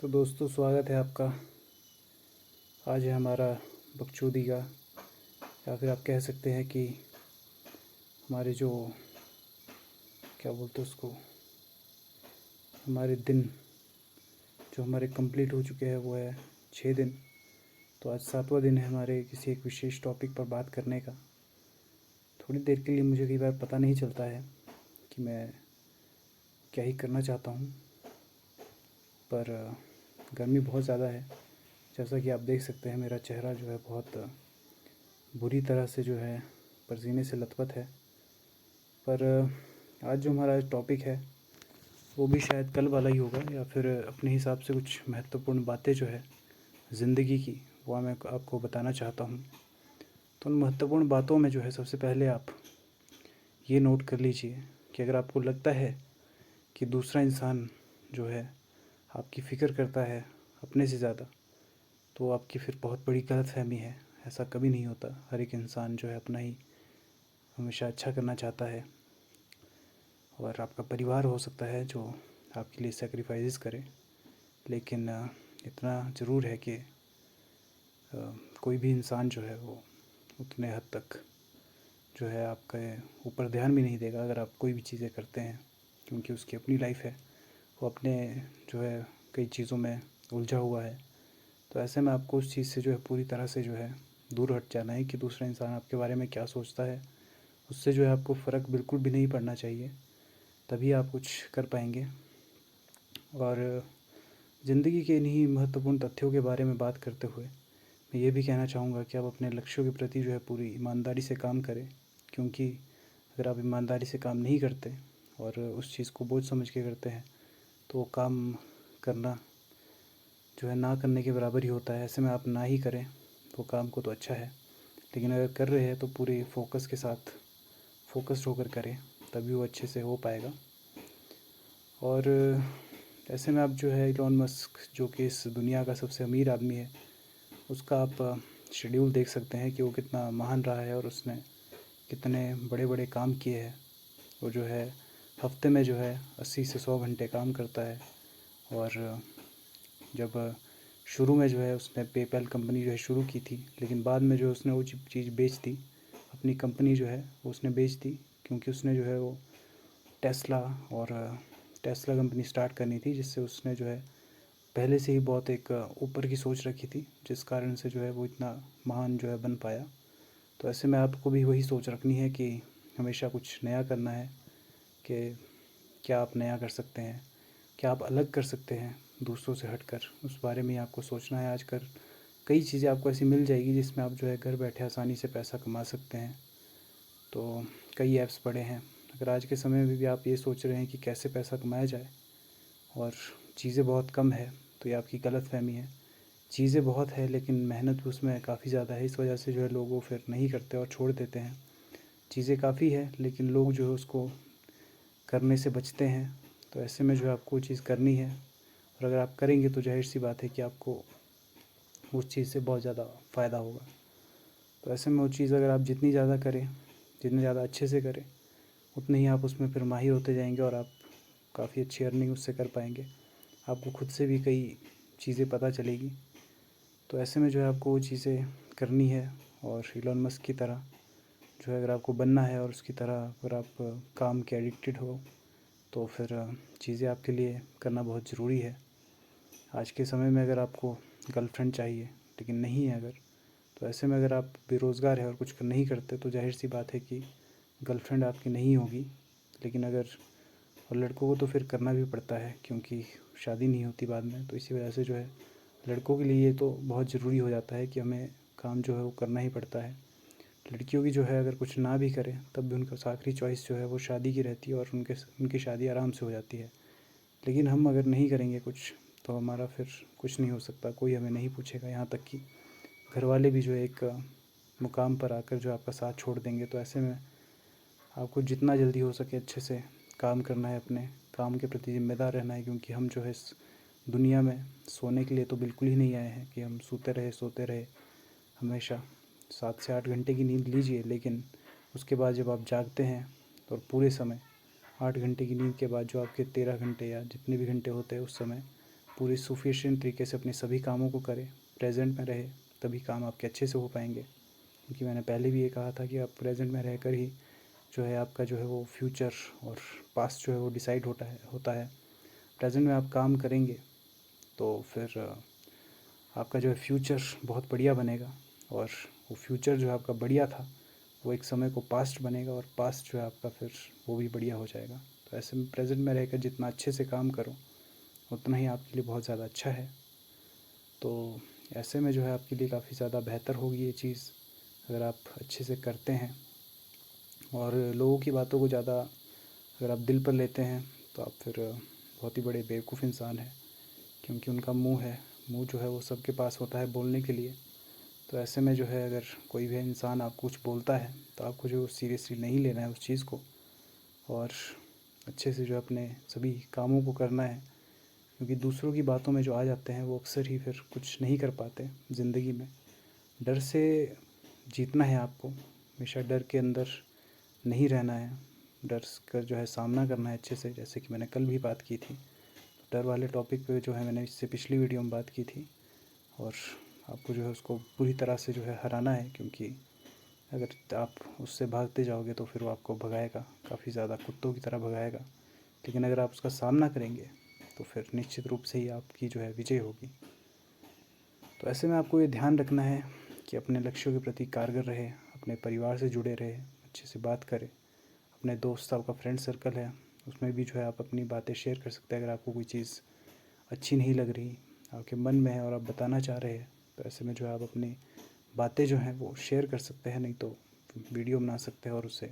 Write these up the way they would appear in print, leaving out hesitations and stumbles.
तो दोस्तों, स्वागत है आपका। आज है हमारा बकचोदी का, या फिर आप कह सकते हैं कि हमारे जो क्या बोलते हैं उसको, हमारे दिन जो हमारे कंप्लीट हो चुके हैं वो है 6 दिन। तो आज 7वां दिन है हमारे किसी एक विशेष टॉपिक पर बात करने का। थोड़ी देर के लिए मुझे कई बार पता नहीं चलता है कि मैं क्या ही करना चाहता हूँ, पर गर्मी बहुत ज़्यादा है। जैसा कि आप देख सकते हैं, मेरा चेहरा जो है बहुत बुरी तरह से जो है पसीने से लथपथ है। पर आज जो हमारा टॉपिक है वो भी शायद कल वाला ही होगा, या फिर अपने हिसाब से कुछ महत्वपूर्ण बातें जो है ज़िंदगी की, वो मैं आपको बताना चाहता हूँ। तो उन महत्वपूर्ण बातों में जो है, सबसे पहले आप ये नोट कर लीजिए कि अगर आपको लगता है कि दूसरा इंसान जो है आपकी फ़िक्र करता है अपने से ज़्यादा, तो आपकी फिर बहुत बड़ी गलतफ़हमी है। ऐसा कभी नहीं होता। हर एक इंसान जो है अपना ही हमेशा अच्छा करना चाहता है, और आपका परिवार हो सकता है जो आपके लिए सेक्रीफाइसेस करे, लेकिन इतना ज़रूर है कि कोई भी इंसान जो है वो उतने हद तक जो है आपके ऊपर ध्यान भी नहीं देगा अगर आप कोई भी चीज़ें करते हैं, क्योंकि उसकी अपनी लाइफ है। वो अपने जो है कई चीज़ों में उलझा हुआ है। तो ऐसे में आपको उस चीज़ से जो है पूरी तरह से जो है दूर हट जाना है कि दूसरा इंसान आपके बारे में क्या सोचता है। उससे जो है आपको फ़र्क बिल्कुल भी नहीं पड़ना चाहिए, तभी आप कुछ कर पाएंगे। और ज़िंदगी के इन्हीं महत्वपूर्ण तथ्यों के बारे में बात करते हुए मैं ये भी कहना चाहूँगा कि आप अपने लक्ष्यों के प्रति जो है पूरी ईमानदारी से काम करें, क्योंकि अगर आप ईमानदारी से काम नहीं करते और उस चीज़ को बोझ समझ के करते हैं, तो वो काम करना जो है ना करने के बराबर ही होता है। ऐसे में आप ना ही करें वो काम को तो अच्छा है, लेकिन अगर कर रहे हैं तो पूरे फोकस के साथ फोकस्ड होकर करें, तभी वो अच्छे से हो पाएगा। और ऐसे में आप जो है इलॉन मस्क, जो कि इस दुनिया का सबसे अमीर आदमी है, उसका आप शेड्यूल देख सकते हैं कि वो कितना महान रहा है और उसने कितने बड़े बड़े काम किए हैं। वो जो है हफ्ते में जो है 80 से 100 घंटे काम करता है। और जब शुरू में जो है उसने पेपैल कंपनी जो है शुरू की थी, लेकिन बाद में जो उसने वो चीज़ बेच दी, अपनी कंपनी जो है वो उसने बेच दी, क्योंकि उसने जो है वो टेस्ला और टेस्ला कंपनी स्टार्ट करनी थी, जिससे उसने जो है पहले से ही बहुत एक ऊपर की सोच रखी थी, जिस कारण से जो है वो इतना महान जो है बन पाया। तो ऐसे में आपको भी वही सोच रखनी है कि हमेशा कुछ नया करना है, कि क्या आप नया कर सकते हैं, क्या आप अलग कर सकते हैं दूसरों से हटकर, उस बारे में आपको सोचना है। आजकल कई चीज़ें आपको ऐसी मिल जाएगी जिसमें आप जो है घर बैठे आसानी से पैसा कमा सकते हैं। तो कई ऐप्स पड़े हैं। अगर आज के समय में भी आप ये सोच रहे हैं कि कैसे पैसा कमाया जाए और चीज़ें बहुत कम है, तो ये आपकी गलतफ़हमी है। चीज़ें बहुत है लेकिन मेहनत भी उसमें काफ़ी ज़्यादा है, इस वजह से जो है लोग वो फिर नहीं करते और छोड़ देते हैं। चीज़ें काफ़ी है लेकिन लोग जो है उसको करने से बचते हैं। तो ऐसे में जो है आपको चीज़ करनी है, और अगर आप करेंगे तो ज़ाहिर सी बात है कि आपको उस चीज़ से बहुत ज़्यादा फ़ायदा होगा। तो ऐसे में वो चीज़ अगर आप जितनी ज़्यादा करें, जितने ज़्यादा अच्छे से करें, उतने ही आप उसमें फिर माहिर होते जाएंगे और आप काफ़ी अच्छी अर्निंग उससे कर पाएंगे। आपको खुद से भी कई चीज़ें पता चलेगी। तो ऐसे में जो है आपको वो चीज़ें करनी है, और इलॉन मस्क की तरह जो है अगर आपको बनना है, और उसकी तरह अगर आप काम के एडिक्टेड हो, तो फिर चीज़ें आपके लिए करना बहुत ज़रूरी है। आज के समय में अगर आपको गर्लफ्रेंड चाहिए लेकिन नहीं है अगर, तो ऐसे में अगर आप बेरोज़गार हैं और कुछ नहीं करते, तो ज़ाहिर सी बात है कि गर्लफ्रेंड आपकी नहीं होगी। लेकिन अगर, और लड़कों को तो फिर करना भी पड़ता है, क्योंकि शादी नहीं होती बाद में। तो इसी वजह से जो है लड़कों के लिए ये तो बहुत ज़रूरी हो जाता है कि हमें काम जो है वो करना ही पड़ता है। लड़कियों की जो है अगर कुछ ना भी करें तब भी उनका आखिरी चॉइस जो है वो शादी की रहती है, और उनकी शादी आराम से हो जाती है। लेकिन हम अगर नहीं करेंगे कुछ, तो हमारा फिर कुछ नहीं हो सकता, कोई हमें नहीं पूछेगा। यहाँ तक कि घर वाले भी जो है एक मुकाम पर आकर जो आपका साथ छोड़ देंगे। तो ऐसे में आपको जितना जल्दी हो सके अच्छे से काम करना है, अपने काम के प्रति ज़िम्मेदार रहना है, क्योंकि हम जो है इस दुनिया में सोने के लिए तो बिल्कुल ही नहीं आए हैं कि हम सोते रहे हमेशा। 7 से 8 घंटे की नींद लीजिए, लेकिन उसके बाद जब आप जागते हैं और पूरे समय 8 घंटे की नींद के बाद जो आपके 13 घंटे या जितने भी घंटे होते हैं, उस समय पूरी सफिशिएंट तरीके से अपने सभी कामों को करें, प्रेजेंट में रहे, तभी काम आपके अच्छे से हो पाएंगे। क्योंकि मैंने पहले भी ये कहा था कि आप प्रेजेंट में रहकर ही जो है आपका जो है वो फ्यूचर और पास्ट जो है वो डिसाइड होता है। प्रेजेंट में आप काम करेंगे तो फिर आपका जो है फ्यूचर बहुत बढ़िया बनेगा, और वो फ्यूचर जो है आपका बढ़िया था वो एक समय को पास्ट बनेगा, और पास्ट जो है आपका फिर वो भी बढ़िया हो जाएगा। तो ऐसे में प्रेजेंट में रहकर जितना अच्छे से काम करो उतना ही आपके लिए बहुत ज़्यादा अच्छा है। तो ऐसे में जो है आपके लिए काफ़ी ज़्यादा बेहतर होगी ये चीज़ अगर आप अच्छे से करते हैं। और लोगों की बातों को ज़्यादा अगर आप दिल पर लेते हैं तो आप फिर बहुत ही बड़े बेवकूफ़ इंसान हैं, क्योंकि उनका मुंह जो है वो सबके पास होता है बोलने के लिए। तो ऐसे में जो है अगर कोई भी इंसान आपको कुछ बोलता है तो आपको जो सीरियसली नहीं लेना है उस चीज़ को, और अच्छे से जो अपने सभी कामों को करना है। क्योंकि दूसरों की बातों में जो आ जाते हैं वो अक्सर ही फिर कुछ नहीं कर पाते ज़िंदगी में। डर से जीतना है आपको, हमेशा डर के अंदर नहीं रहना है, डर का जो है सामना करना है अच्छे से, जैसे कि मैंने कल भी बात की थी। डर वाले टॉपिक पे जो है मैंने इससे पिछली वीडियो में बात की थी, और आपको जो है उसको पूरी तरह से जो है हराना है। क्योंकि अगर आप उससे भागते जाओगे तो फिर वो आपको भगाएगा, काफ़ी ज़्यादा कुत्तों की तरह भगाएगा। लेकिन अगर आप उसका सामना करेंगे तो फिर निश्चित रूप से ही आपकी जो है विजय होगी। तो ऐसे में आपको ये ध्यान रखना है कि अपने लक्ष्यों के प्रति कारगर रहे, अपने परिवार से जुड़े रहे, अच्छे से बात करें। अपने दोस्त, आपका फ्रेंड सर्कल है उसमें भी जो है आप अपनी बातें शेयर कर सकते हैं। अगर आपको कोई चीज़ अच्छी नहीं लग रही, आपके मन में है और आप बताना चाह रहे हैं, तो ऐसे में जो है आप अपनी बातें जो हैं वो शेयर कर सकते हैं। नहीं तो वीडियो बना सकते हैं और उसे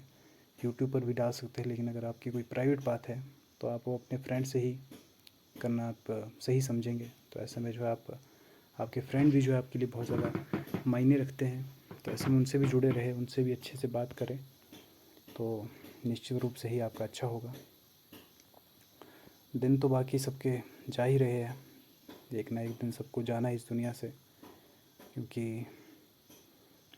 यूट्यूब पर भी डाल सकते हैं। लेकिन अगर आपकी कोई प्राइवेट बात है तो आप वो अपने फ्रेंड से ही करना आप सही समझेंगे। तो ऐसे में जो है आपके फ्रेंड भी जो है आपके लिए बहुत ज़्यादा मायने रखते हैं। तो ऐसे में उनसे भी जुड़े रहे, उनसे भी अच्छे से बात करें, तो निश्चित रूप से ही आपका अच्छा होगा। दिन तो बाकी सबके जा ही रहे हैं, एक ना एक दिन सबको जाना है इस दुनिया से। क्योंकि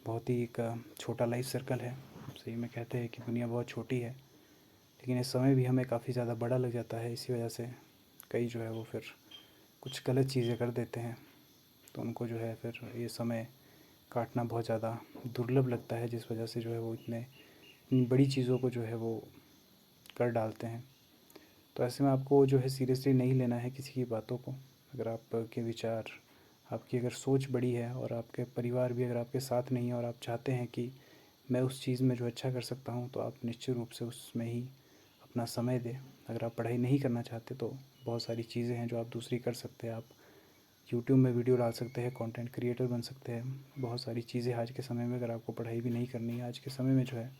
बहुत ही एक छोटा लाइफ सर्कल है। सही में कहते हैं कि दुनिया बहुत छोटी है, लेकिन इस समय भी हमें काफ़ी ज़्यादा बड़ा लग जाता है। इसी वजह से कई जो है वो फिर कुछ गलत चीज़ें कर देते हैं, तो उनको जो है फिर ये समय काटना बहुत ज़्यादा दुर्लभ लगता है, जिस वजह से जो है वो इतनी बड़ी चीज़ों को जो है वो कर डालते हैं। तो ऐसे में आपको जो है सीरियसली नहीं लेना है किसी की बातों को। अगर आपके विचार, आपकी अगर सोच बड़ी है और आपके परिवार भी अगर आपके साथ नहीं है और आप चाहते हैं कि मैं उस चीज़ में जो अच्छा कर सकता हूँ, तो आप निश्चित रूप से उसमें ही अपना समय दें। अगर आप पढ़ाई नहीं करना चाहते तो बहुत सारी चीज़ें हैं जो आप दूसरी कर सकते हैं। आप यूट्यूब में वीडियो डाल सकते हैं, कंटेंट क्रिएटर बन सकते हैं, बहुत सारी चीज़ें आज के समय में। अगर आपको पढ़ाई भी नहीं करनी है, आज के समय में जो है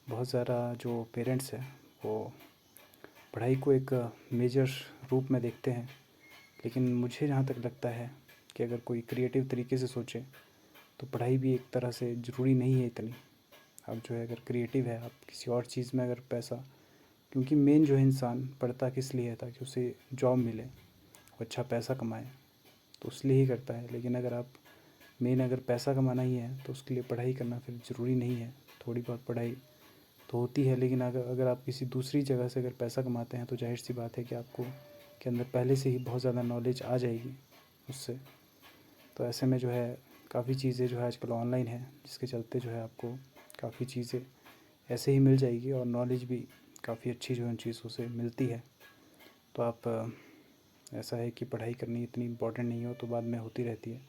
बहुत ज़्यादा जो पेरेंट्स हैं वो पढ़ाई को एक मेजर रूप में देखते हैं। लेकिन मुझे जहाँ तक लगता है कि अगर कोई क्रिएटिव तरीके से सोचे तो पढ़ाई भी एक तरह से ज़रूरी नहीं है इतनी। आप जो है अगर क्रिएटिव है, आप किसी और चीज़ में अगर पैसा, क्योंकि मेन जो है इंसान पढ़ता किस लिए है, ताकि उसे जॉब मिले, वो अच्छा पैसा कमाए, तो उसलिए ही करता है। लेकिन अगर आप मेन अगर पैसा कमाना ही है तो उसके लिए पढ़ाई करना फिर ज़रूरी नहीं है। थोड़ी बहुत पढ़ाई तो होती है, लेकिन अगर आप किसी दूसरी जगह से अगर पैसा कमाते हैं तो जाहिर सी बात है कि आपको के अंदर पहले से ही बहुत ज़्यादा नॉलेज आ जाएगी उससे। तो ऐसे में जो है काफ़ी चीज़ें जो है आजकल ऑनलाइन है, जिसके चलते जो है आपको काफ़ी चीज़ें ऐसे ही मिल जाएगी, और नॉलेज भी काफ़ी अच्छी जो है उन चीज़ों से मिलती है। तो आप ऐसा है कि पढ़ाई करनी इतनी इम्पोर्टेंट नहीं हो तो बाद में होती रहती है।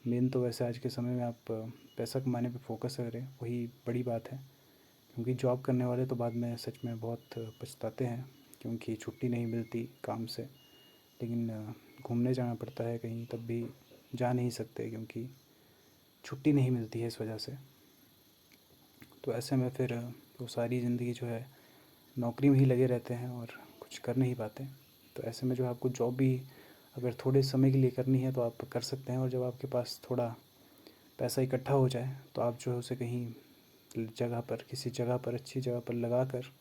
मेन तो वैसे आज के समय में आप पैसा कमाने पे फोकस करें, वही बड़ी बात है। क्योंकि जॉब करने वाले तो बाद में सच में बहुत पछताते हैं, क्योंकि छुट्टी नहीं मिलती काम से। लेकिन घूमने जाना पड़ता है कहीं, तब भी जा नहीं सकते क्योंकि छुट्टी नहीं मिलती है इस वजह से। तो ऐसे में फिर वो सारी ज़िंदगी जो है नौकरी में ही लगे रहते हैं और कुछ कर नहीं पाते। तो ऐसे में जो आपको जॉब भी अगर थोड़े समय के लिए करनी है तो आप कर सकते हैं, और जब आपके पास थोड़ा पैसा इकट्ठा हो जाए तो आप जो है उसे कहीं जगह पर, किसी जगह पर, अच्छी जगह पर लगा कर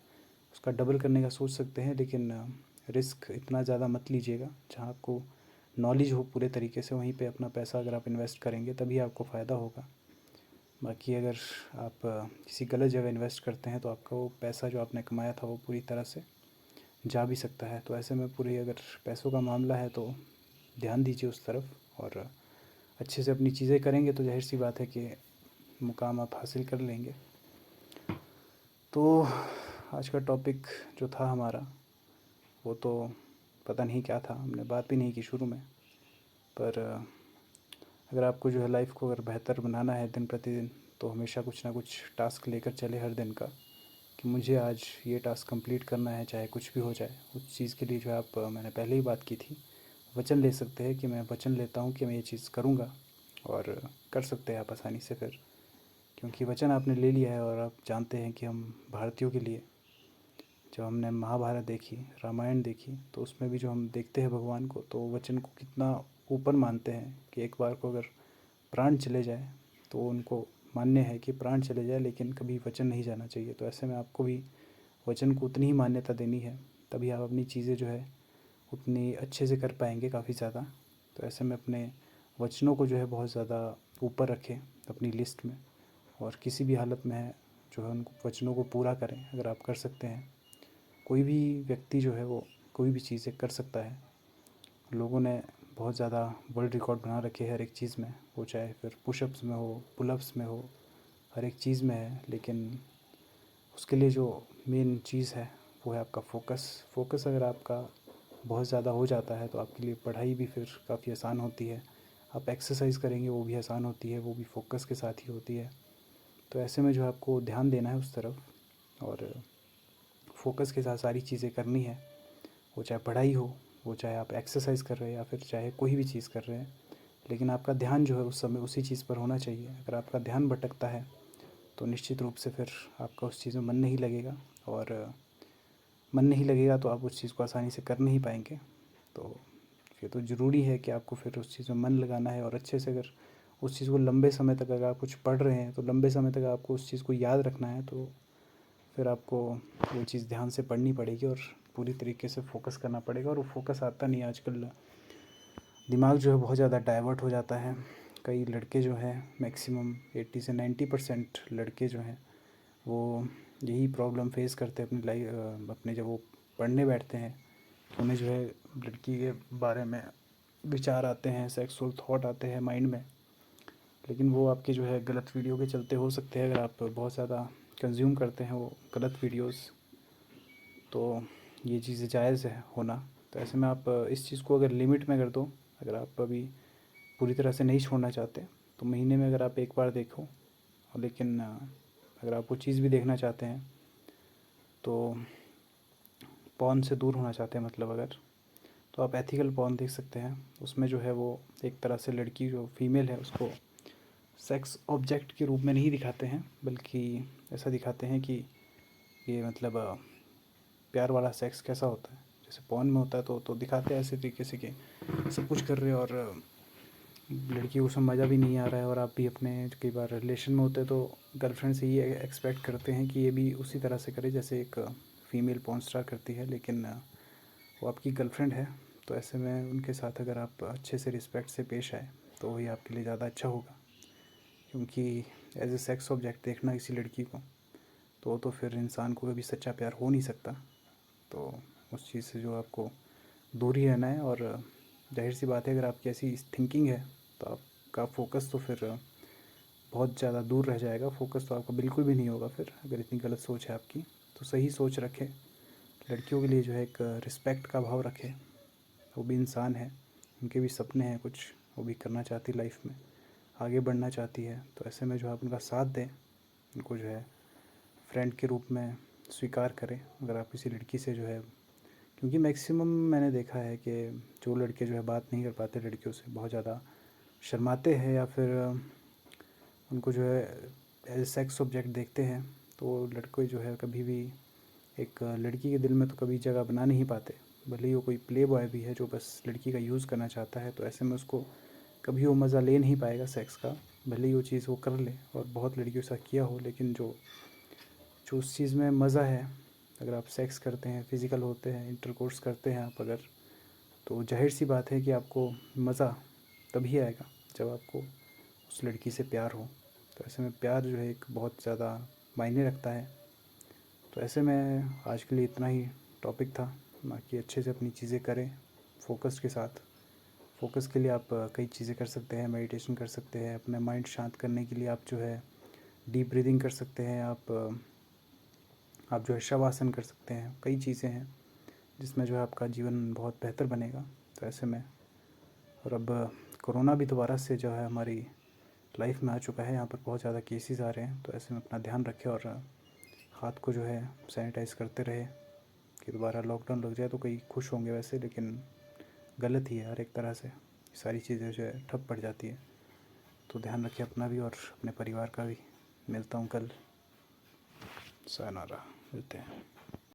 उसका डबल करने का सोच सकते हैं। लेकिन रिस्क इतना ज़्यादा मत लीजिएगा। जहाँ आपको नॉलेज हो पूरे तरीके से, वहीं पे अपना पैसा अगर आप इन्वेस्ट करेंगे तभी आपको फ़ायदा होगा। बाकी अगर आप किसी गलत जगह इन्वेस्ट करते हैं तो आपका वो पैसा जो आपने कमाया था वो पूरी तरह से जा भी सकता है। तो ऐसे में पूरी अगर पैसों का मामला है तो ध्यान दीजिए उस तरफ, और अच्छे से अपनी चीज़ें करेंगे तो जाहिर सी बात है कि मुकाम आप हासिल कर लेंगे। तो आज का टॉपिक जो था हमारा, वो तो पता नहीं क्या था, हमने बात भी नहीं की शुरू में। पर अगर आपको जो है लाइफ को अगर बेहतर बनाना है दिन प्रतिदिन, तो हमेशा कुछ ना कुछ टास्क लेकर चले हर दिन का, कि मुझे आज ये टास्क कंप्लीट करना है, चाहे कुछ भी हो जाए। उस चीज़ के लिए जो है आप, मैंने पहले ही बात की थी, वचन ले सकते हैं कि मैं वचन लेता हूँ कि मैं ये चीज़ करूँगा, और कर सकते हैं आप आसानी से फिर, क्योंकि वचन आपने ले लिया है। और आप जानते हैं कि हम भारतीयों के लिए, जब हमने महाभारत देखी, रामायण देखी, तो उसमें भी जो हम देखते हैं भगवान को, तो वचन को कितना ऊपर मानते हैं कि एक बार को अगर प्राण चले जाए तो उनको मान्य है कि प्राण चले जाए लेकिन कभी वचन नहीं जाना चाहिए। तो ऐसे में आपको भी वचन को उतनी ही मान्यता देनी है, तभी आप अपनी चीज़ें जो है उतनी अच्छे से कर पाएंगे, काफ़ी ज़्यादा। तो ऐसे में अपने वचनों को जो है बहुत ज़्यादा ऊपर रखें अपनी लिस्ट में, और किसी भी हालत में जो है उन वचनों को पूरा करें अगर आप कर सकते हैं। कोई भी व्यक्ति जो है वो कोई भी चीज़ें कर सकता है। लोगों ने बहुत ज़्यादा वर्ल्ड रिकॉर्ड बना रखे हैं हर एक चीज़ में, वो चाहे फिर पुशअप्स में हो, पुलअप्स में हो, हर एक चीज़ में है। लेकिन उसके लिए जो मेन चीज़ है वो है आपका फोकस अगर आपका बहुत ज़्यादा हो जाता है तो आपके लिए पढ़ाई भी फिर काफ़ी आसान होती है। आप एक्सरसाइज करेंगे वो भी आसान होती है, वो भी फोकस के साथ ही होती है। तो ऐसे में जो आपको ध्यान देना है उस तरफ, और फोकस के साथ सारी चीज़ें करनी है। वो चाहे पढ़ाई हो, वो चाहे आप एक्सरसाइज कर रहे हैं, या फिर चाहे कोई भी चीज़ कर रहे हैं, लेकिन आपका ध्यान जो है उस समय उसी चीज़ पर होना चाहिए। अगर आपका ध्यान भटकता है तो निश्चित रूप से फिर आपका उस चीज़ में मन नहीं लगेगा, और मन नहीं लगेगा तो आप उस चीज़ को आसानी से कर नहीं पाएंगे। तो ये तो ज़रूरी है कि आपको फिर उस चीज़ में मन लगाना है, और अच्छे से अगर उस चीज़ को लंबे समय तक अगर आप कुछ पढ़ रहे हैं तो लंबे समय तक आपको उस चीज़ को याद रखना है। तो फिर आपको वो चीज़ ध्यान से पढ़नी पड़ेगी और पूरी तरीके से फोकस करना पड़ेगा, और वो फोकस आता नहीं आजकल। दिमाग जो है बहुत ज़्यादा डाइवर्ट हो जाता है। कई लड़के जो हैं, मैक्सिमम 80 से 90% लड़के जो हैं वो यही प्रॉब्लम फेस करते हैं अपनी लाइफ अपने, जब वो पढ़ने बैठते हैं तो उन्हें जो है लड़की के बारे में विचार आते हैं, सेक्सुअल थॉट आते हैं माइंड में। लेकिन वो आपके जो है गलत वीडियो के चलते हो सकते हैं, अगर आप बहुत ज़्यादा कंज्यूम करते हैं वो गलत वीडियोस, तो ये चीज़ें जायज़ है होना। तो ऐसे में आप इस चीज़ को अगर लिमिट में कर दो, अगर आप अभी पूरी तरह से नहीं छोड़ना चाहते, तो महीने में अगर आप एक बार देखो, और लेकिन अगर आप वो चीज़ भी देखना चाहते हैं, तो पॉर्न से दूर होना चाहते हैं मतलब अगर, तो आप एथिकल पॉर्न देख सकते हैं। उसमें जो है वो एक तरह से लड़की जो फीमेल है उसको सेक्स ऑब्जेक्ट के रूप में नहीं दिखाते हैं, बल्कि ऐसा दिखाते हैं कि ये मतलब प्यार वाला सेक्स कैसा होता है, जैसे पॉर्न में होता है। तो दिखाते हैं ऐसे तरीके से कि सब कुछ कर रहे हैं और लड़की को उसमें मज़ा भी नहीं आ रहा है, और आप भी अपने कई बार रिलेशन में होते हैं तो गर्लफ्रेंड से ये एक्सपेक्ट करते हैं कि ये भी उसी तरह से करे जैसे एक फ़ीमेल पॉर्न स्टार करती है, लेकिन वो आपकी गर्लफ्रेंड है। तो ऐसे में उनके साथ अगर आप अच्छे से रिस्पेक्ट से पेश आए तो वही आपके लिए ज़्यादा अच्छा होगा, क्योंकि एज ए सेक्स ऑब्जेक्ट देखना किसी लड़की को, तो फिर इंसान को कभी सच्चा प्यार हो नहीं सकता। तो उस चीज़ से जो आपको दूर ही रहना है, और जाहिर सी बात है अगर आपकी ऐसी थिंकिंग है तो आपका फ़ोकस तो फिर बहुत ज़्यादा दूर रह जाएगा। फ़ोकस तो आपका बिल्कुल भी नहीं होगा फिर, अगर इतनी गलत सोच है आपकी। तो सही सोच रखें, लड़कियों के लिए जो है एक रिस्पेक्ट का भाव रखें। वो भी इंसान है, उनके भी सपने हैं कुछ, वो भी करना चाहती लाइफ में, आगे बढ़ना चाहती है। तो ऐसे में जो आप उनका साथ दें, उनको जो है फ्रेंड के रूप में स्वीकार करें अगर आप किसी लड़की से जो है, क्योंकि मैक्सिमम मैंने देखा है कि जो लड़के जो है बात नहीं कर पाते लड़कियों से, बहुत ज़्यादा शर्माते हैं, या फिर उनको जो है एज सेक्स ऑब्जेक्ट देखते हैं, तो लड़के जो है कभी भी एक लड़की के दिल में तो कभी जगह बना नहीं पाते। भले ही वो कोई प्ले बॉय भी है जो बस लड़की का यूज़ करना चाहता है, तो ऐसे में उसको कभी वो मज़ा ले नहीं पाएगा सेक्स का। भले ही वो चीज़ वो कर ले और बहुत लड़कियों के साथ किया हो, लेकिन जो जो उस चीज़ में मज़ा है, अगर आप सेक्स करते हैं, फ़िज़िकल होते हैं, इंटरकोर्स करते हैं आप अगर, तो जाहिर सी बात है कि आपको मज़ा तभी आएगा जब आपको उस लड़की से प्यार हो। तो ऐसे में प्यार जो है एक बहुत ज़्यादा मायने रखता है। तो ऐसे में आज के लिए इतना ही टॉपिक था। बाकी अच्छे से अपनी चीज़ें करें फोकस के साथ, फोकस के लिए आप कई चीज़ें कर सकते हैं, मेडिटेशन कर सकते हैं, अपने माइंड शांत करने के लिए आप जो है डीप ब्रीदिंग कर सकते हैं, आप जो है शवासन कर सकते हैं। कई चीज़ें हैं जिसमें जो है आपका जीवन बहुत बेहतर बनेगा। तो ऐसे में और अब कोरोना भी दोबारा से जो है हमारी लाइफ में आ चुका है, यहाँ पर बहुत ज़्यादा केसेस आ रहे हैं। तो ऐसे में अपना ध्यान रखें और हाथ को जो है सैनिटाइज़ करते रहे कि दोबारा लॉकडाउन लग जाए तो कई खुश होंगे वैसे, लेकिन गलत ही है हर एक तरह से। सारी चीज़ें जो है ठप पड़ जाती है। तो ध्यान रखें अपना भी और अपने परिवार का भी। मिलता हूँ कल। सायनारा, मिलते हैं।